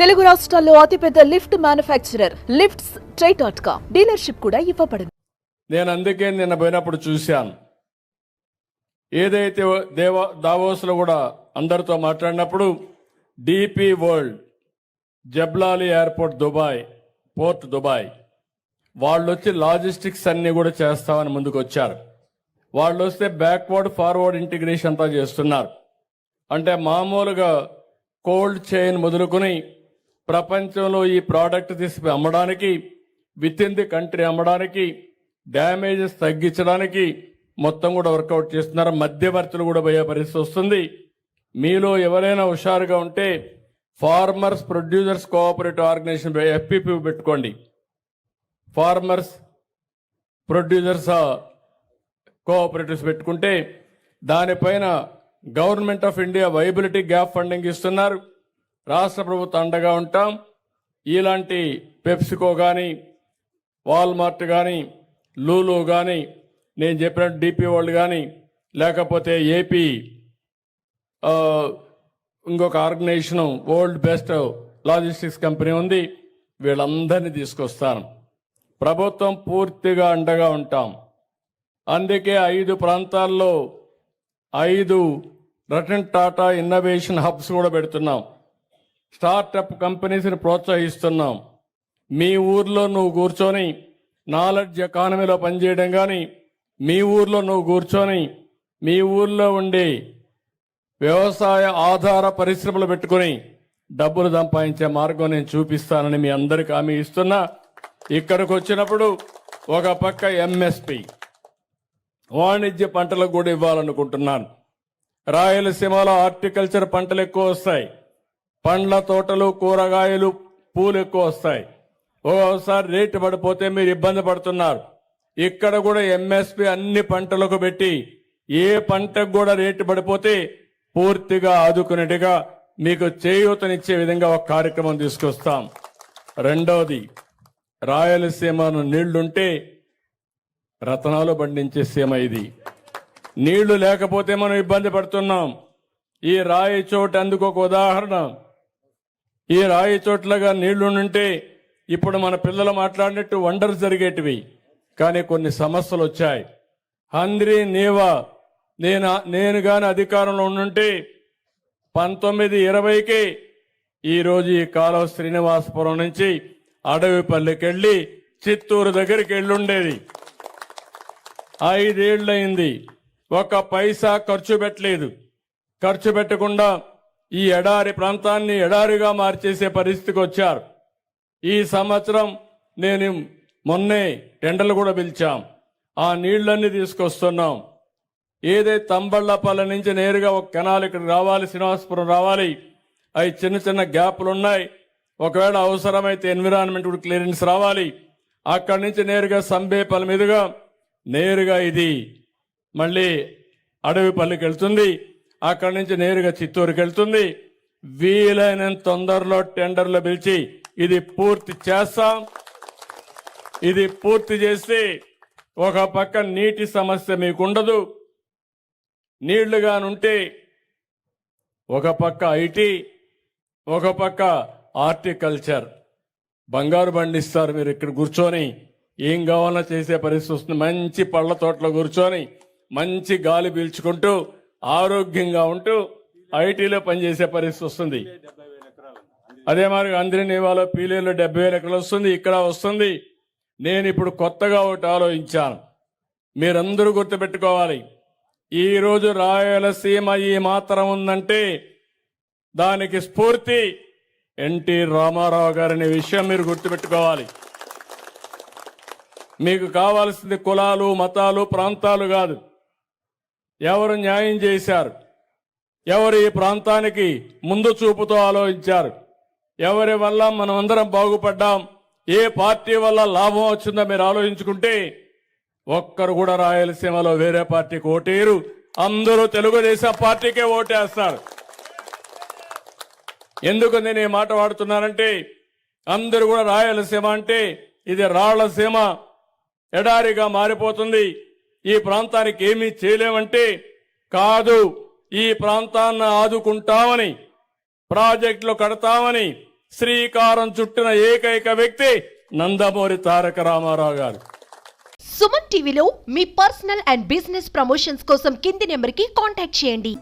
తెలుగు రాష్ట్రాల్లో అతిపెద్ద lift manufacturer lifts ట్రై.com dealership కూడా ఇవ్వబడును. నేను అందుకే నిన్న పోయినప్పుడు చూశాను. ఏదైతే దావోస్లో కూడా అందరితో మాట్లాడినప్పుడు DP world, Jebel Ali airport Dubai, port Dubai వాళ్ళు వచ్చి లాజిస్టిక్స్ అన్ని కూడా చేస్తామని ముందుకు వచ్చారు. వాళ్ళు వస్తే బ్యాక్వర్డ్ ఫార్వర్డ్ ఇంటిగ్రేషన్ అంతా చేస్తున్నారు. అంటే మామూలుగా కోల్డ్ చైన్ మొదలుకొని ప్రపంచంలో ఈ ప్రోడక్ట్ తీసి అమ్మడానికి, విత్ ఇన్ ది కంట్రీ అమ్మడానికి, డ్యామేజెస్ తగ్గించడానికి మొత్తం కూడా వర్కౌట్ చేస్తున్నారు. మధ్యవర్తులు కూడా పోయే పరిస్థితి వస్తుంది. మీలో ఎవరైనా హుషారుగా ఉంటే farmers producers cooperative organisation FPP పెట్టుకోండి. ఫార్మర్స్ ప్రొడ్యూసర్స్ కోఆపరేటివ్స్ పెట్టుకుంటే దానిపైన government of India viability gap funding ఇస్తున్నారు. రాష్ట్ర ప్రభుత్వం అండగా ఉంటాం. ఇలాంటి పెప్సికో కానీ, వాల్మార్ట్ కానీ, లూలు కానీ, నేను చెప్పినట్టు డిపి వరల్డ్ కానీ, లేకపోతే ఏపీ ఇంకొక organisation world best logistics company ఉంది. వీళ్ళందరినీ తీసుకొస్తాను. ప్రభుత్వం పూర్తిగా అండగా ఉంటాం. అందుకే 5 ప్రాంతాల్లో 5 రతన్ టాటా ఇన్నోవేషన్ హబ్స్ కూడా పెడుతున్నాం. స్టార్టప్ కంపెనీస్ని ప్రోత్సహిస్తున్నాం. మీ ఊర్లో నువ్వు కూర్చొని నాలెడ్జ్ ఎకానమీలో పనిచేయడం కానీ, మీ ఊర్లో నువ్వు కూర్చొని మీ ఊర్లో ఉండి వ్యవసాయ ఆధార పరిశ్రమలు పెట్టుకుని డబ్బులు సంపాదించే మార్గం నేను చూపిస్తానని మీ అందరికీ హామీ ఇస్తున్నా. ఇక్కడికి వచ్చినప్పుడు ఒక పక్క MSP వాణిజ్య పంటలకు కూడా ఇవ్వాలనుకుంటున్నాను. రాయలసీమలో హార్టికల్చర్ పంటలు ఎక్కువ వస్తాయి. పండ్ల తోటలు, కూరగాయలు, పూలు ఎక్కువ వస్తాయి. ఒకసారి రేటు పడిపోతే మీరు ఇబ్బంది పడుతున్నారు. ఇక్కడ కూడా MSP అన్ని పంటలకు పెట్టి ఏ పంటకు కూడా రేటు పడిపోతే పూర్తిగా ఆదుకునేట్టుగా మీకు చేయూతనిచ్చే విధంగా ఒక కార్యక్రమం తీసుకొస్తాం. రెండవది, రాయలసీమను నీళ్లుంటే రతనాలు పండించే సీమ ఇది. నీళ్లు లేకపోతే మనం ఇబ్బంది పడుతున్నాం. ఈ రాయి చోటు అందుకు ఒక ఉదాహరణ. ఈ రాయి చోట్లగా నీళ్లుంటే ఇప్పుడు మన పిల్లలు మాట్లాడినట్టు వండర్స్ జరిగేటివి. కానీ కొన్ని సమస్యలు వచ్చాయి. హంద్రీ నీవా నేను గాని అధికారంలో ఉండుంటే 1920కి ఈరోజు ఈ కాలువ శ్రీనివాసపురం నుంచి అడవిపల్లికి వెళ్ళి చిత్తూరు దగ్గరికి వెళ్ళుండేది. 5 ఏళ్లయింది. ఒక పైసా ఖర్చు పెట్టలేదు. ఖర్చు పెట్టకుండా ఈ ఎడారి ప్రాంతాన్ని ఎడారిగా మార్చేసే పరిస్థితికి వచ్చారు. ఈ సంవత్సరం నేను మొన్నే టెండర్లు కూడా పిలిచాం. ఆ నీళ్లన్నీ తీసుకొస్తున్నాం. ఏదైతే తంబళ్లపల్లి నుంచి నేరుగా ఒక కెనాల్ ఇక్కడ రావాలి, శ్రీనివాసపురం రావాలి. అవి చిన్న చిన్న గ్యాప్లు ఉన్నాయి. ఒకవేళ అవసరమైతే ఎన్విరాన్మెంట్ క్లియరెన్స్ రావాలి. అక్కడి నుంచి నేరుగా సంబేపల్లి మీదుగా నేరుగా ఇది మళ్ళీ అడవిపల్లికి వెళ్తుంది. అక్కడి నుంచి నేరుగా చిత్తూరుకి వెళ్తుంది. వీలైనంత తొందరలో టెండర్లు పిలిచి ఇది పూర్తి చేస్తాం. ఇది పూర్తి చేస్తే ఒక పక్క నీటి సమస్య మీకుండదు. నీళ్లుగానుంటే ఒక పక్క IT, ఒక పక్క హార్టికల్చర్. బంగారు పండిస్తారు. మీరు ఇక్కడ కూర్చొని ఏం కావాలో చేసే పరిస్థితి వస్తుంది. మంచి పళ్ళ తోటలో కూర్చొని మంచి గాలి పీల్చుకుంటూ ఆరోగ్యంగా ఉంటూ ITలో పనిచేసే పరిస్థితి వస్తుంది. అదే మరి అందరి నేవాలో పీలేలో 70,000 ఎకరాలు వస్తుంది. ఇక్కడ వస్తుంది. నేను ఇప్పుడు కొత్తగా ఒకటి ఆలోచించాను. మీరందరూ గుర్తుపెట్టుకోవాలి. ఈరోజు రాయలసీమ ఈ మాత్రం ఉందంటే దానికి స్ఫూర్తి ఎన్టీ రామారావు గారనే విషయం మీరు గుర్తుపెట్టుకోవాలి. మీకు కావాల్సింది కులాలు, మతాలు, ప్రాంతాలు కాదు. ఎవరు న్యాయం చేశారు, ఎవరు ఈ ప్రాంతానికి ముందు చూపుతో ఆలోచించారు, ఎవరి వల్ల మనం అందరం బాగుపడ్డాం, ఏ పార్టీ వల్ల లాభం వచ్చిందో మీరు ఆలోచించుకుంటే ఒక్కరు కూడా రాయలసీమలో వేరే పార్టీకి ఓటేరు. అందరూ తెలుగుదేశం పార్టీకే ఓటేస్తారు. ఎందుకు నేను ఈ మాట వాడుతున్నానంటే అందరూ కూడా రాయలసీమ అంటే ఇది రాళ్లసీమ, ఎడారిగా మారిపోతుంది, ఈ ప్రాంతానికి ఏమీ చేయలేమంటే కాదు. ఈ ప్రాంతాన్ని ఆదుకుంటామని, ప్రాజెక్టులు కడతామని, శ్రీకారం చుట్టిన ఏకైక వ్యక్తి నందమూరి తారక రామారావు గారు. సుమన్ టీవీలో మీ పర్సనల్ అండ్ బిజినెస్ ప్రమోషన్స్ కోసం కింది నెంబర్కి కాంటాక్ట్ చేయండి.